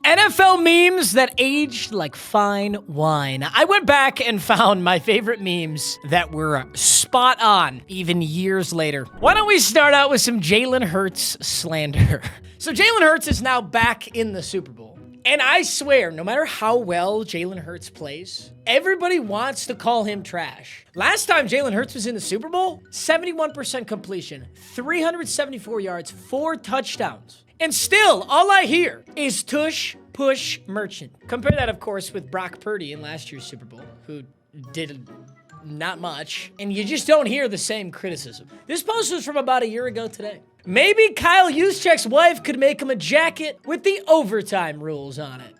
NFL memes that aged like fine wine. I went back and found my favorite memes that were spot on even years later. Why don't we start out with some Jaylen Hurts slander? So Jaylen Hurts is now back in the Super Bowl. And I swear, no matter how well Jaylen Hurts plays, everybody wants to call him trash. Last time Jaylen Hurts was in the Super Bowl, 71% completion, 374 yards, 4 touchdowns. And still, all I hear is tush, push, merchant. Compare that, of course, with Brock Purdy in last year's Super Bowl, who did not much, and you just don't hear the same criticism. This post was from about a year ago today. Maybe Kyle Juszczyk's wife could make him a jacket with the overtime rules on it.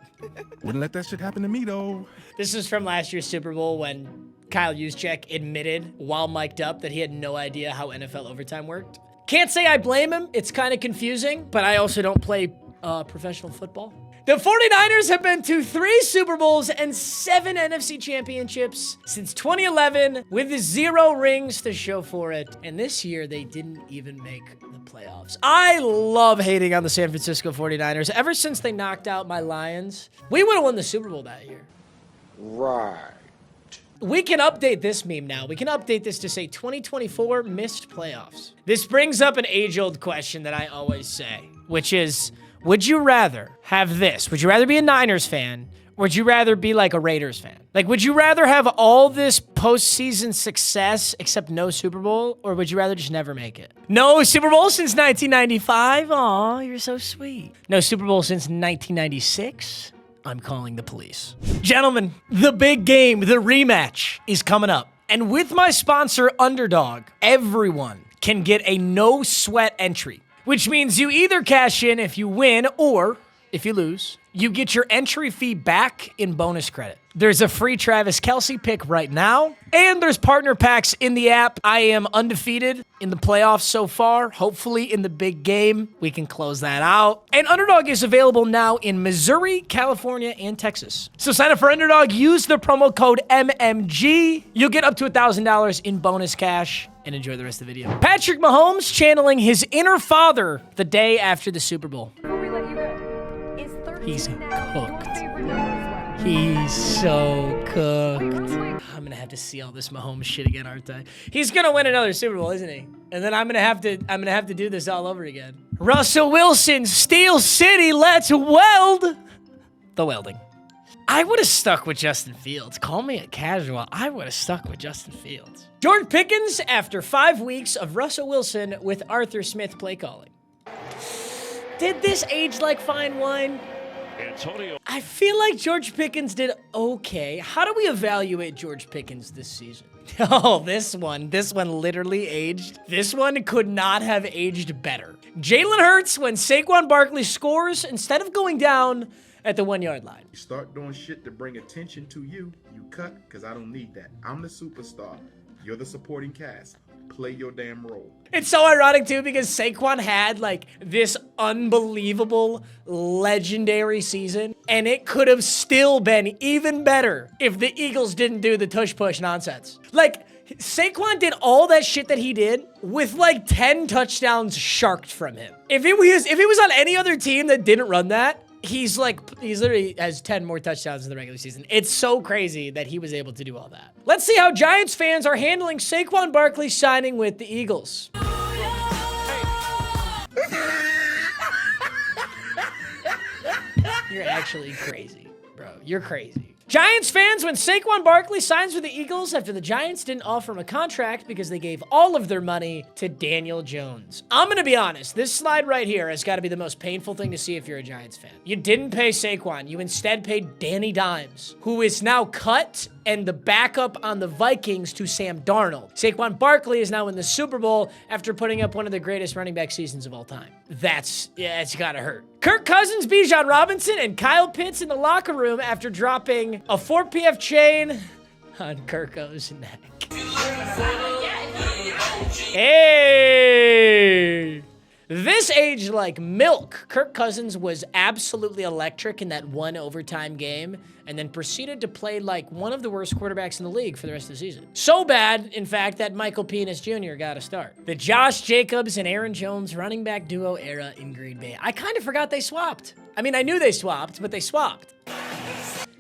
Wouldn't let that shit happen to me, though. This is from last year's Super Bowl when Kyle Juszczyk admitted while mic'd up that he had no idea how NFL overtime worked. Can't say I blame him. It's kind of confusing, but I also don't play professional football. The 49ers have been to 3 Super Bowls and 7 NFC championships since 2011 with 0 rings to show for it. And this year, they didn't even make the playoffs. I love hating on the San Francisco 49ers. Ever since they knocked out my Lions, we would have won the Super Bowl that year. Right. We can update this meme now. We can update this to say 2024 missed playoffs. This brings up an age-old question that I always say, which is, would you rather have this? Would you rather be a Niners fan, or would you rather be like a Raiders fan? Like, would you rather have all this postseason success except no Super Bowl, or would you rather just never make it? No Super Bowl since 1995? Aw, you're so sweet. No Super Bowl since 1996? I'm calling the police. Gentlemen, the big game, the rematch, is coming up. And with my sponsor, Underdog, everyone can get a no-sweat entry, which means you either cash in if you win, or if you lose, you get your entry fee back in bonus credit. There's a free Travis Kelce pick right now, and there's partner packs in the app. I am undefeated in the playoffs so far. Hopefully in the big game, we can close that out. And Underdog is available now in Missouri, California, and Texas. So sign up for Underdog, use the promo code MMG. You'll get up to $1,000 in bonus cash, and enjoy the rest of the video. Patrick Mahomes channeling his inner father the day after the Super Bowl. Before we let you go, is 13 He's now your cooked. favorite number as well? He's so cooked. I'm gonna have to see all this Mahomes shit again, aren't I? He's gonna win another Super Bowl, isn't he? And then I'm gonna have to do this all over again. Russell Wilson, Steel City, let's weld. The welding. I would have stuck with Justin Fields. Call me a casual. I would have stuck with Justin Fields. George Pickens after 5 weeks of Russell Wilson with Arthur Smith play calling. Did this age like fine wine? Antonio. I feel like George Pickens did okay. How do we evaluate George Pickens this season? Oh, this one literally aged. This one could not have aged better. Jaylen Hurts when Saquon Barkley scores instead of going down at the 1-yard line. You start doing shit to bring attention to you, you cut, because I don't need that. I'm the superstar. You're the supporting cast. Play your damn role. It's so ironic, too, because Saquon had, like, this unbelievable, legendary season, and it could have still been even better if the Eagles didn't do the tush-push nonsense. Like, Saquon did all that shit that he did with, like, 10 touchdowns sharked from him. If it was on any other team that didn't run that, he literally has 10 more touchdowns in the regular season. It's so crazy that he was able to do all that. Let's see how Giants fans are handling Saquon Barkley signing with the Eagles. You're actually crazy, bro. You're crazy. Giants fans, when Saquon Barkley signs with the Eagles after the Giants didn't offer him a contract because they gave all of their money to Daniel Jones. I'm going to be honest. This slide right here has got to be the most painful thing to see if you're a Giants fan. You didn't pay Saquon. You instead paid Danny Dimes, who is now cut and the backup on the Vikings to Sam Darnold. Saquon Barkley is now in the Super Bowl after putting up one of the greatest running back seasons of all time. It's gotta hurt. Kirk Cousins, Bijan Robinson, and Kyle Pitts in the locker room after dropping a 4PF chain on Kirko's neck. Hey! This aged like milk. Kirk Cousins was absolutely electric in that one overtime game and then proceeded to play like one of the worst quarterbacks in the league for the rest of the season. So bad, in fact, that Michael Penix Jr. got a start. The Josh Jacobs and Aaron Jones running back duo era in Green Bay. I kind of forgot they swapped. I mean, I knew they swapped, but they swapped.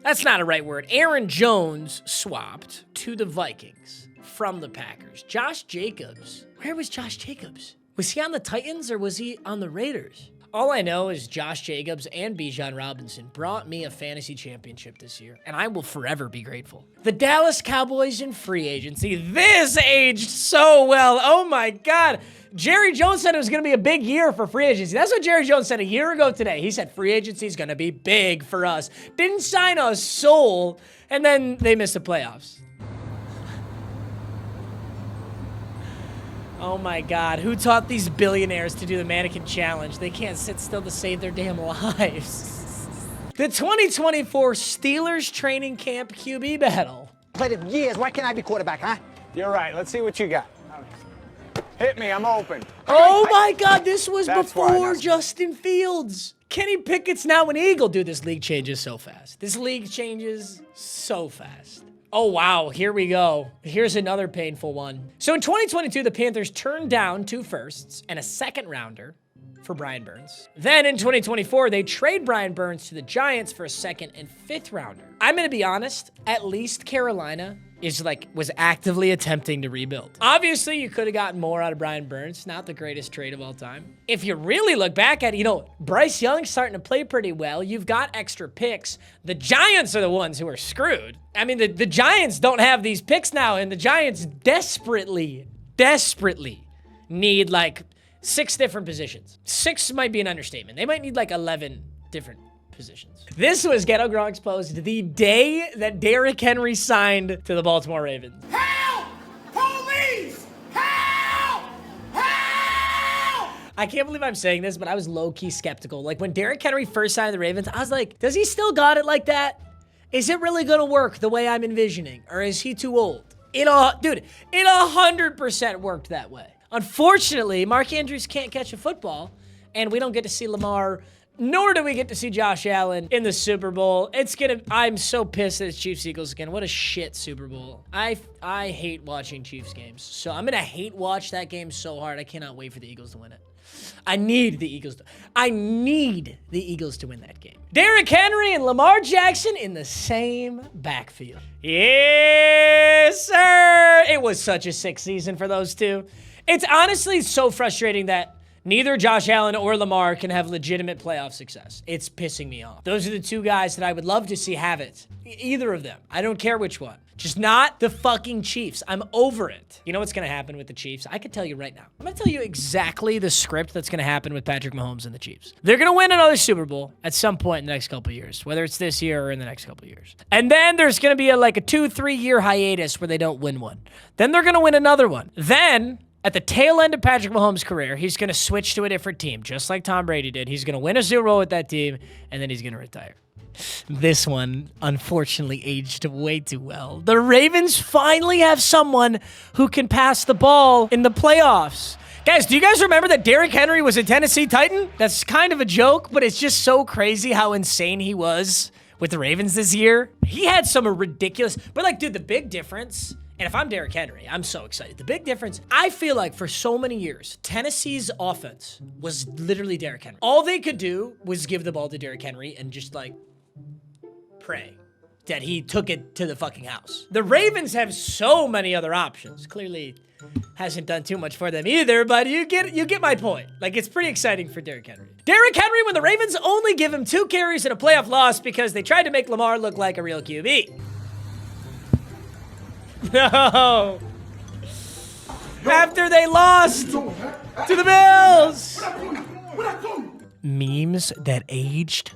That's not a right word. Aaron Jones swapped to the Vikings from the Packers. Josh Jacobs. Where was Josh Jacobs? Was he on the Titans or was he on the Raiders? All I know is Josh Jacobs and Bijan Robinson brought me a fantasy championship this year, and I will forever be grateful. The Dallas Cowboys in free agency. This aged so well. Oh my God. Jerry Jones said it was going to be a big year for free agency. That's what Jerry Jones said a year ago today. He said free agency is going to be big for us. Didn't sign a soul, and then they missed the playoffs. Oh my God, who taught these billionaires to do the mannequin challenge? They can't sit still to save their damn lives. The 2024 Steelers training camp QB battle. Played it years. Why can't I be quarterback, huh? You're right. Let's see what you got. Hit me. I'm open. Oh my God, this was That's why, before that's- Justin Fields. Kenny Pickett's now an Eagle. Dude, this league changes so fast. This league changes so fast. Oh, wow. Here we go. Here's another painful one. So in 2022, the Panthers turned down 2 firsts and a second rounder for Brian Burns. Then in 2024, they trade Brian Burns to the Giants for a second and 5th rounder. I'm going to be honest, at least Carolina was actively attempting to rebuild. Obviously, you could have gotten more out of Brian Burns. Not the greatest trade of all time. If you really look back at it, Bryce Young's starting to play pretty well. You've got extra picks. The Giants are the ones who are screwed. I mean, the Giants don't have these picks now, and the Giants desperately need 6 different positions. 6 might be an understatement. They might need 11 different positions. This was Ghetto Grow Exposed the day that Derrick Henry signed to the Baltimore Ravens. Help! Police! Help! Help! I can't believe I'm saying this, but I was low-key skeptical. When Derrick Henry first signed the Ravens, I was like, does he still got it like that? Is it really gonna work the way I'm envisioning? Or is he too old? It 100% worked that way. Unfortunately, Mark Andrews can't catch a football, and we don't get to see Lamar, nor do we get to see Josh Allen in the Super Bowl. I'm so pissed that it's Chiefs-Eagles again. What a shit Super Bowl. I hate watching Chiefs games, so I'm gonna hate watch that game so hard. I cannot wait for the Eagles to win it. I need the Eagles to win that game. Derrick Henry and Lamar Jackson in the same backfield. Yes, sir. It was such a sick season for those two. It's honestly so frustrating that neither Josh Allen or Lamar can have legitimate playoff success. It's pissing me off. Those are the 2 guys that I would love to see have it. Either of them. I don't care which one. Just not the fucking Chiefs. I'm over it. You know what's going to happen with the Chiefs? I can tell you right now. I'm going to tell you exactly the script that's going to happen with Patrick Mahomes and the Chiefs. They're going to win another Super Bowl at some point in the next couple of years, whether it's this year or in the next couple of years. And then there's going to be a 2-3 year hiatus where they don't win one. Then they're going to win another one. Then at the tail end of Patrick Mahomes' career, he's going to switch to a different team, just like Tom Brady did. He's going to win a Super Bowl with that team, and then he's going to retire. This one, unfortunately, aged way too well. The Ravens finally have someone who can pass the ball in the playoffs. Guys, do you guys remember that Derrick Henry was a Tennessee Titan? That's kind of a joke, but it's just so crazy how insane he was with the Ravens this year. He had some ridiculous, but dude, the big difference, and if I'm Derrick Henry, I'm so excited. The big difference, I feel like for so many years, Tennessee's offense was literally Derrick Henry. All they could do was give the ball to Derrick Henry and just pray that he took it to the fucking house. The Ravens have so many other options. Clearly hasn't done too much for them either, but you get my point. It's pretty exciting for Derrick Henry. Derrick Henry, when the Ravens only give him 2 carries in a playoff loss because they tried to make Lamar look like a real QB. No. After they lost to the Bills. Memes that aged.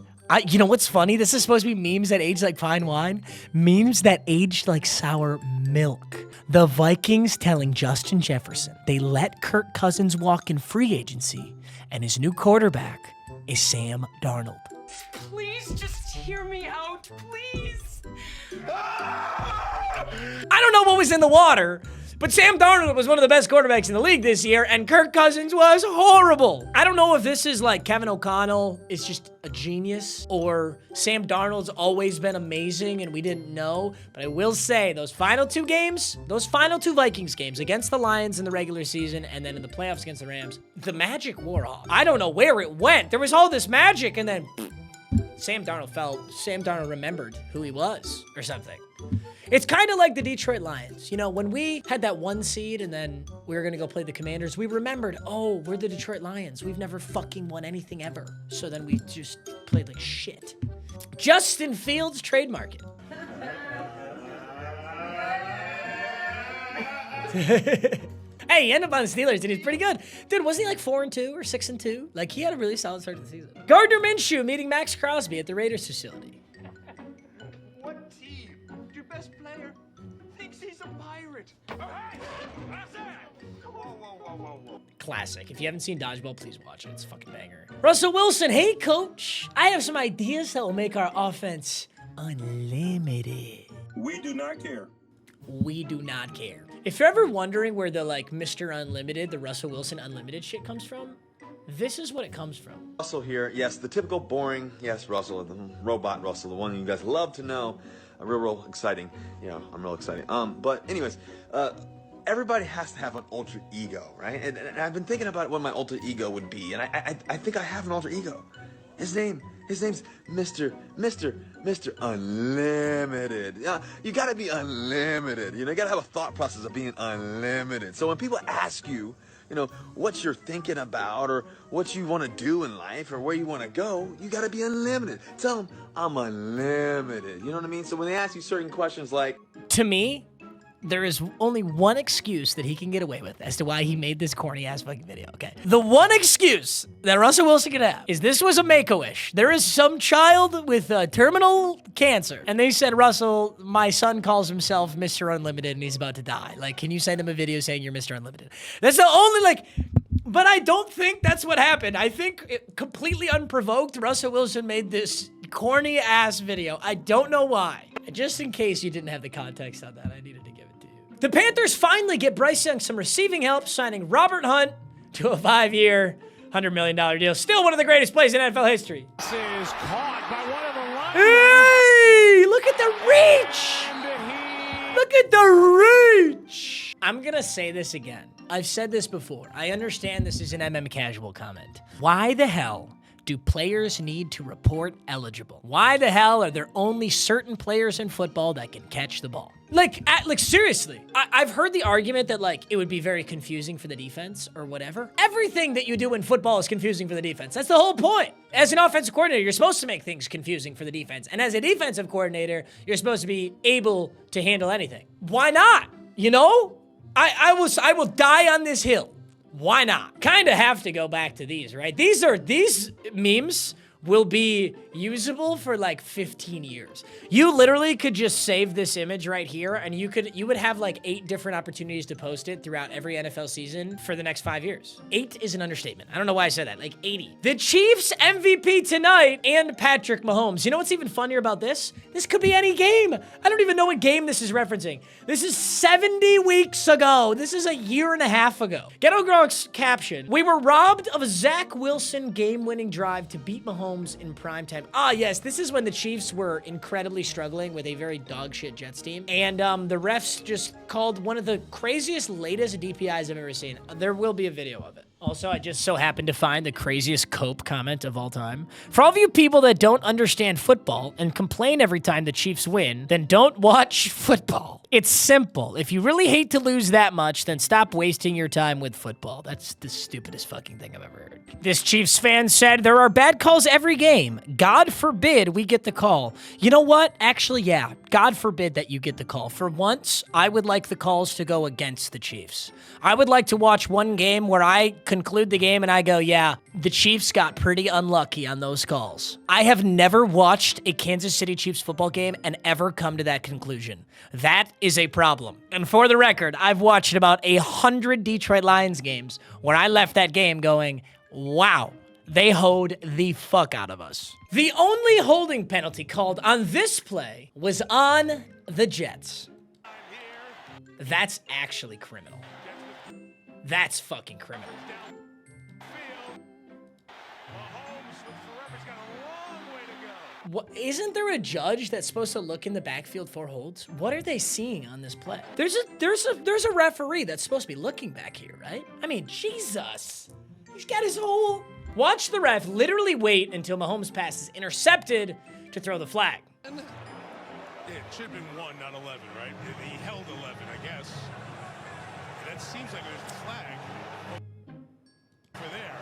You know what's funny? This is supposed to be memes that age like fine wine. Memes that aged like sour milk. The Vikings telling Justin Jefferson they let Kirk Cousins walk in free agency, and his new quarterback is Sam Darnold. Please just hear me out, please. I don't know what was in the water, but Sam Darnold was one of the best quarterbacks in the league this year, and Kirk Cousins was horrible. I don't know if this is Kevin O'Connell is just a genius, or Sam Darnold's always been amazing and we didn't know, but I will say those final 2 Vikings games against the Lions in the regular season and then in the playoffs against the Rams, the magic wore off. I don't know where it went. There was all this magic and then Sam Darnold remembered who he was or something. It's kind of like the Detroit Lions. You know, when we had that 1 seed and then we were going to go play the Commanders, we remembered, oh, we're the Detroit Lions. We've never fucking won anything ever. So then we just played like shit. Justin Fields trademark it. Hey, he ended up on the Steelers, and he's pretty good. Dude, wasn't he like 4-2 or 6-2? Like, he had a really solid start to the season. Gardner Minshew meeting Max Crosby at the Raiders facility. What team? Your best player thinks he's a pirate. Oh, hey! That's it! Whoa. Classic. If you haven't seen Dodgeball, please watch it. It's a fucking banger. Russell Wilson, hey, coach. I have some ideas that will make our offense unlimited. We do not care. We do not care. If you're ever wondering where the like Mr. Unlimited, the Russell Wilson Unlimited shit comes from, this is what it comes from. Russell here. Yes, the typical boring, yes, Russell, the robot Russell, the one you guys love to know. Real exciting. You know, I'm real excited. But anyways, everybody has to have an alter ego, right? And I've been thinking about what my alter ego would be, and I think I have an alter ego. His name's Mr. Unlimited. You gotta be unlimited. You know, you gotta have a thought process of being unlimited. So when people ask you, you know, what you're thinking about or what you want to do in life or where you want to go, you gotta be unlimited. Tell them, I'm unlimited. You know what I mean? So when they ask you certain questions like... To me, there is only one excuse that he can get away with as to why he made this corny-ass fucking video, okay? The one excuse that Russell Wilson can have is this was a Make-A-Wish. There is some child with terminal cancer, and they said, Russell, my son calls himself Mr. Unlimited, and he's about to die. Like, can you send him a video saying you're Mr. Unlimited? That's the only, like... But I don't think that's what happened. I think completely unprovoked, Russell Wilson made this corny-ass video. I don't know why. Just in case you didn't have the context on that, I needed to give it to you. The Panthers finally get Bryce Young some receiving help, signing Robert Hunt to a 5-year, $100 million deal. Still one of the greatest plays in NFL history. This is caught by one of the linemen. Hey, look at the reach. Look at the reach. I'm gonna say this again. I've said this before. I understand this is an MM casual comment. Why the hell do players need to report eligible? Why the hell are there only certain players in football that can catch the ball? Like seriously, I've heard the argument that like it would be very confusing for the defense or whatever. Everything that you do in football is confusing for the defense. That's the whole point. As an offensive coordinator, you're supposed to make things confusing for the defense. And as a defensive coordinator, you're supposed to be able to handle anything. Why not? You know? I will die on this hill. Why not? Kind of have to go back to these, right? These memes will be usable for like 15 years. You literally could just save this image right here and you would have like 8 different opportunities to post it throughout every NFL season for the next 5 years. 8 is an understatement. I don't know why I said that, like 80. The Chiefs MVP tonight and Patrick Mahomes. You know what's even funnier about this? This could be any game. I don't even know what game this is referencing. This is 70 weeks ago. This is a year and a half ago. Ghetto Gronk's caption: we were robbed of a Zach Wilson game-winning drive to beat Mahomes in primetime. Ah, yes, this is when the Chiefs were incredibly struggling with a very dog-shit Jets team. And the refs just called one of the craziest, latest DPIs I've ever seen. There will be a video of it. Also, I just so happened to find the craziest Cope comment of all time. For all of you people that don't understand football and complain every time the Chiefs win, then don't watch football. It's simple. If you really hate to lose that much, then stop wasting your time with football. That's the stupidest fucking thing I've ever heard. This Chiefs fan said, there are bad calls every game. God forbid we get the call. You know what? Actually, yeah. God forbid that you get the call. For once, I would like the calls to go against the Chiefs. I would like to watch one game where I conclude the game and I go, yeah, the Chiefs got pretty unlucky on those calls. I have never watched a Kansas City Chiefs football game and ever come to that conclusion. That is a problem. And for the record, I've watched about 100 Detroit Lions games where I left that game going, wow, they hoed the fuck out of us. The only holding penalty called on this play was on the Jets. That's actually criminal. That's fucking criminal. What, isn't there a judge that's supposed to look in the backfield for holds? What are they seeing on this play? There's a referee that's supposed to be looking back here, right? I mean, Jesus. He's got his whole Watch the ref literally wait until Mahomes' pass is intercepted to throw the flag. It should have been 1, not 11, right? He held 11, I guess. That seems like there's a flag for there.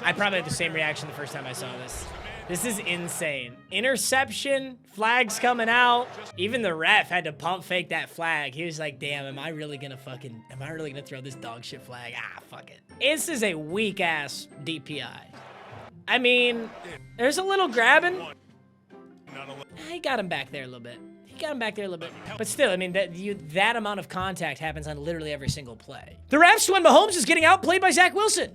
I probably had the same reaction the first time I saw this. This is insane. Interception, flags coming out. Even the ref had to pump fake that flag. He was like, damn, am I really gonna throw this dog shit flag? Ah, fuck it. This is a weak ass DPI. I mean, there's a little grabbing. He got him back there a little bit. But still, I mean, that amount of contact happens on literally every single play. The refs when Mahomes is getting outplayed by Zach Wilson.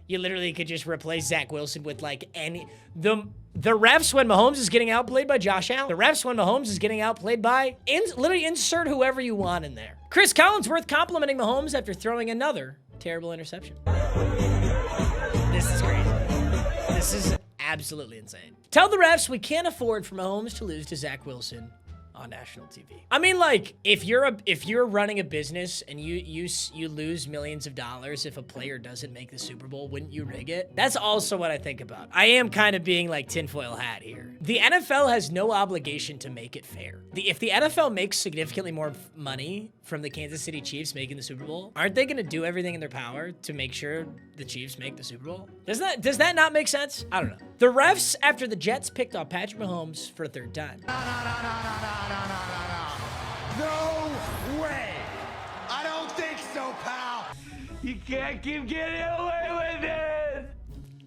You literally could just replace Zach Wilson with like the refs when Mahomes is getting outplayed by Josh Allen. The refs when Mahomes is getting outplayed by, literally insert whoever you want in there. Chris Collinsworth complimenting Mahomes after throwing another terrible interception. This is crazy. This is absolutely insane. Tell the refs we can't afford for Mahomes to lose to Zach Wilson on national TV. I mean, like, if you're running a business and you lose millions of dollars if a player doesn't make the Super Bowl, wouldn't you rig it? That's also what I think about. I am kind of being like tinfoil hat here. The NFL has no obligation to make it fair. If the NFL makes significantly more money from the Kansas City Chiefs making the Super Bowl, aren't they going to do everything in their power to make sure the Chiefs make the Super Bowl? Does that not make sense? I don't know. The refs after the Jets picked off Patrick Mahomes for a third time. No way! I don't think so, pal! You can't keep getting away with it!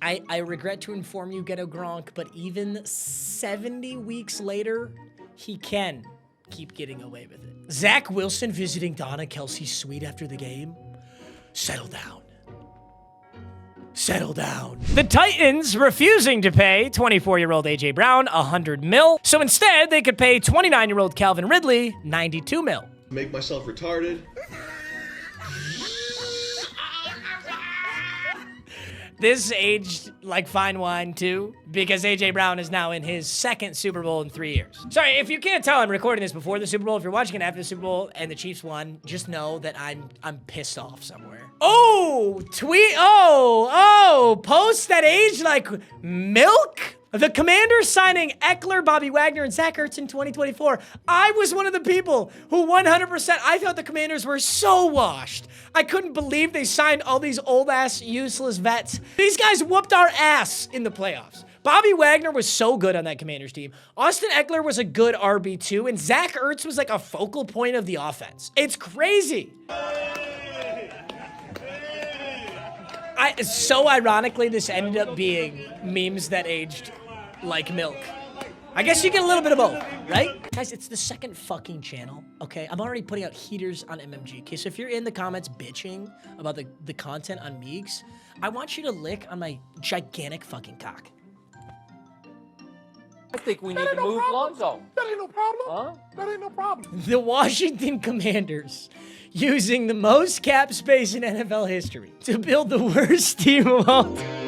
I regret to inform you, Ghetto Gronk, but even 70 weeks later, he can keep getting away with it. Zach Wilson visiting Donna Kelsey's suite after the game? Settle down. Settle down. The Titans refusing to pay 24-year-old A.J. Brown $100 million, so instead they could pay 29-year-old Calvin Ridley $92 million. Make myself retarded. This aged like fine wine too, because A.J. Brown is now in his second Super Bowl in 3 years. Sorry, if you can't tell, I'm recording this before the Super Bowl. If you're watching it after the Super Bowl and the Chiefs won, just know that I'm pissed off somewhere. Oh, tweet, post that aged like milk? The Commanders signing Eckler, Bobby Wagner, and Zach Ertz in 2024. I was one of the people who 100%, I thought the Commanders were so washed. I couldn't believe they signed all these old-ass, useless vets. These guys whooped our ass in the playoffs. Bobby Wagner was so good on that Commanders team. Austin Eckler was a good RB2, and Zach Ertz was like a focal point of the offense. It's crazy. So ironically, this ended up being memes that aged like milk. I guess you get a little bit of both, right? Guys, it's the second fucking channel, okay? I'm already putting out heaters on MMG. Okay, so if you're in the comments bitching about the content on Meags, I want you to lick on my gigantic fucking cock. I think we need to move Lonzo. That ain't no problem. Huh? That ain't no problem. The Washington Commanders using the most cap space in NFL history to build the worst team of all time.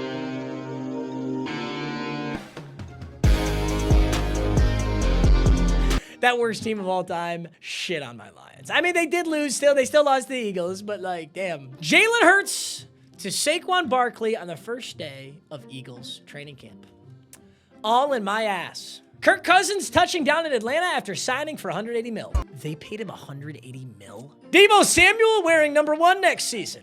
That worst team of all time, shit on my Lions. I mean, they did lose still. They still lost to the Eagles, but like, damn. Jaylen Hurts to Saquon Barkley on the first day of Eagles training camp. All in my ass. Kirk Cousins touching down in Atlanta after signing for $180 million. They paid him $180 million. Deebo Samuel wearing #1 next season.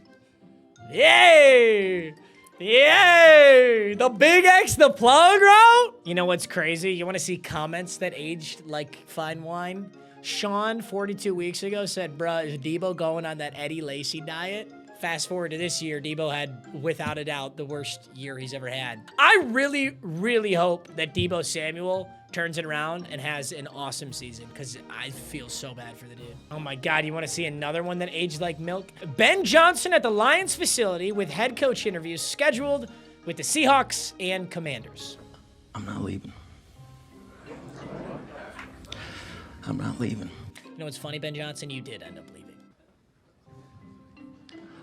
Yay! Yay! The Big X, the plug route? You know what's crazy? You want to see comments that aged like fine wine? Sean, 42 weeks ago, said, bruh, is Deebo going on that Eddie Lacy diet? Fast forward to this year, Deebo had, without a doubt, the worst year he's ever had. I really, really hope that Deebo Samuel turns it around and has an awesome season, because I feel so bad for the dude. Oh my God, you want to see another one that aged like milk? Ben Johnson at the Lions facility with head coach interviews scheduled with the Seahawks and Commanders. I'm not leaving. I'm not leaving. You know what's funny, Ben Johnson? You did end up leaving.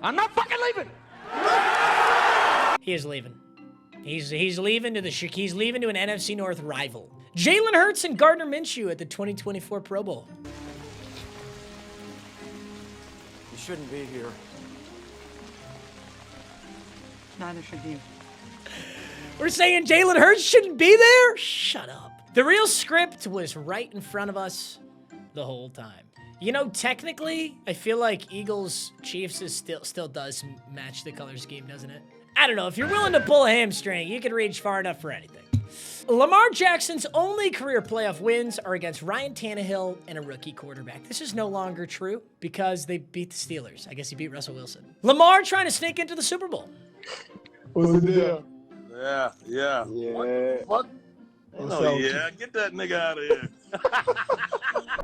I'm not fucking leaving. He is leaving. He's leaving to he's leaving to an NFC North rival. Jaylen Hurts and Gardner Minshew at the 2024 Pro Bowl. You shouldn't be here. Neither should you. We're saying Jaylen Hurts shouldn't be there? Shut up. The real script was right in front of us the whole time. You know, technically, I feel like Eagles-Chiefs is still does match the color scheme, doesn't it? I don't know. If you're willing to pull a hamstring, you can reach far enough for anything. Lamar Jackson's only career playoff wins are against Ryan Tannehill and a rookie quarterback. This is no longer true because they beat the Steelers. I guess he beat Russell Wilson. Lamar trying to sneak into the Super Bowl. What's the deal? Yeah. What the fuck? Oh, yeah. Get that nigga out of here.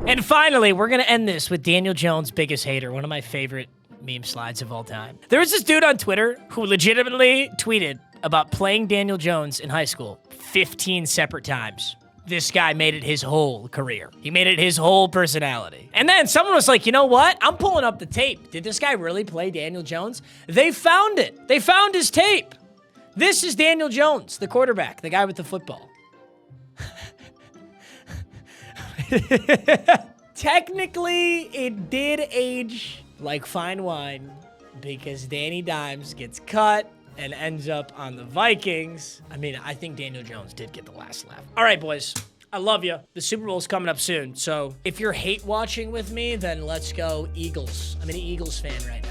And finally, we're going to end this with Daniel Jones' biggest hater, one of my favorite meme slides of all time. There was this dude on Twitter who legitimately tweeted about playing Daniel Jones in high school 15 separate times. This guy made it his whole career. He made it his whole personality. And then someone was like, you know what? I'm pulling up the tape. Did this guy really play Daniel Jones? They found it. They found his tape. This is Daniel Jones, the quarterback, the guy with the football. Technically, it did age like fine wine because Danny Dimes gets cut and ends up on the Vikings. I mean, I think Daniel Jones did get the last laugh. All right, boys. I love you. The Super Bowl's coming up soon. So if you're hate watching with me, then let's go Eagles. I'm an Eagles fan right now.